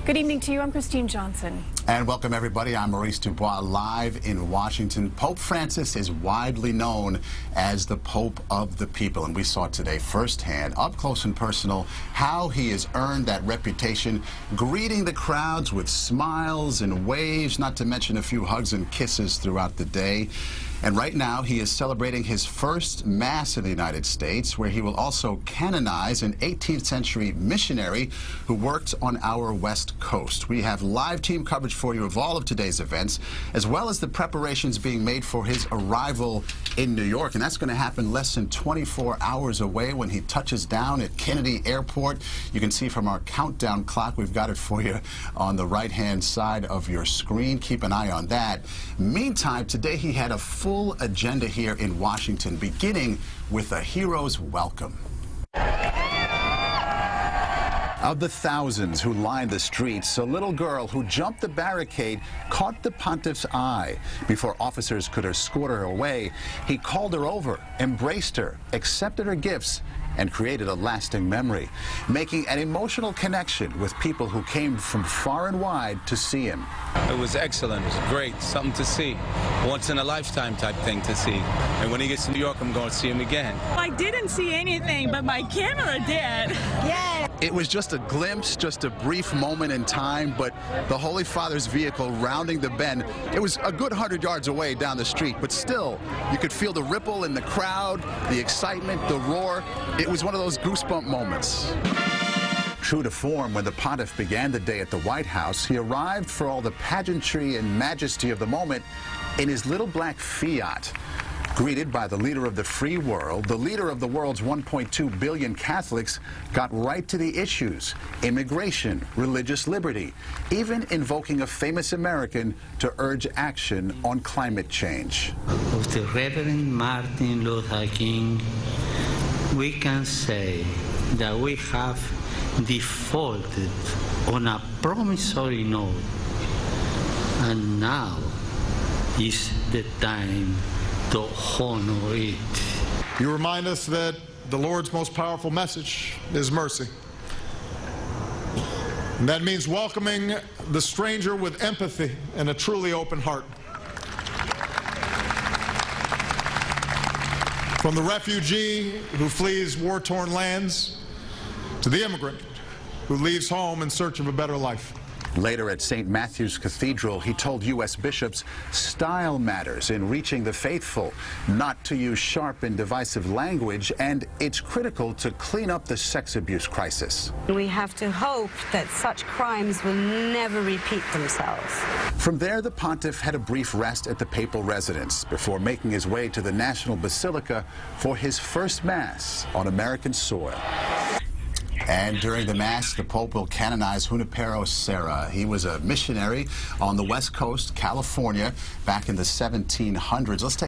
Good evening to you. I'm Christine Johnson. And welcome, everybody. I'm Maurice DuBois, live in Washington. Pope Francis is widely known as the Pope of the people, and we saw today firsthand, up close and personal, how he has earned that reputation, greeting the crowds with smiles and waves, not to mention a few hugs and kisses throughout the day. And right now, he is celebrating his first Mass in the United States, where he will also canonize an 18th century missionary who worked on our West Coast. We have live team coverage for you of all of today's events, as well as the preparations being made for his arrival in New York. And that's going to happen less than 24 hours away when he touches down at Kennedy Airport. You can see from our countdown clock, we've got it for you on the right-hand side of your screen. Keep an eye on that. Meantime, today he had a full agenda here in Washington, beginning with a hero's welcome. Of the thousands who lined the streets, a little girl who jumped the barricade caught the pontiff's eye. Before officers could escort her away, he called her over, embraced her, accepted her gifts, and created a lasting memory, making an emotional connection with people who came from far and wide to see him. It was excellent. It was great. Something to see. Once in a lifetime type thing to see. And when he gets to New York, I'm going to see him again. I didn't see anything, but my camera did. Yeah. It was just a glimpse, just a brief moment in time, but the Holy Father's vehicle rounding the bend, it was a good 100 yards away down the street, but still, you could feel the ripple in the crowd, the excitement, the roar. It was one of those goosebump moments. True to form, when the pontiff began the day at the White House, he arrived for all the pageantry and majesty of the moment in his little black Fiat. Greeted by the leader of the free world, the leader of the world's 1.2 billion Catholics got right to the issues: immigration, religious liberty, even invoking a famous American to urge action on climate change. Of the Reverend Martin Luther King, we can say that we have defaulted on a promissory note, and now is the time to honor it. You remind us that the Lord's most powerful message is mercy. And that means welcoming the stranger with empathy and a truly open heart. From the refugee who flees war-torn lands to the immigrant who leaves home in search of a better life. Later at St. Matthew's Cathedral, he told U.S. bishops style matters in reaching the faithful, not to use sharp and divisive language, and it's critical to clean up the sex abuse crisis. We have to hope that such crimes will never repeat themselves. From there, the pontiff had a brief rest at the papal residence before making his way to the National Basilica for his first Mass on American soil. And during the Mass, the Pope will canonize Junipero Serra. He was a missionary on the West Coast, California, back in the 1700s. Let's take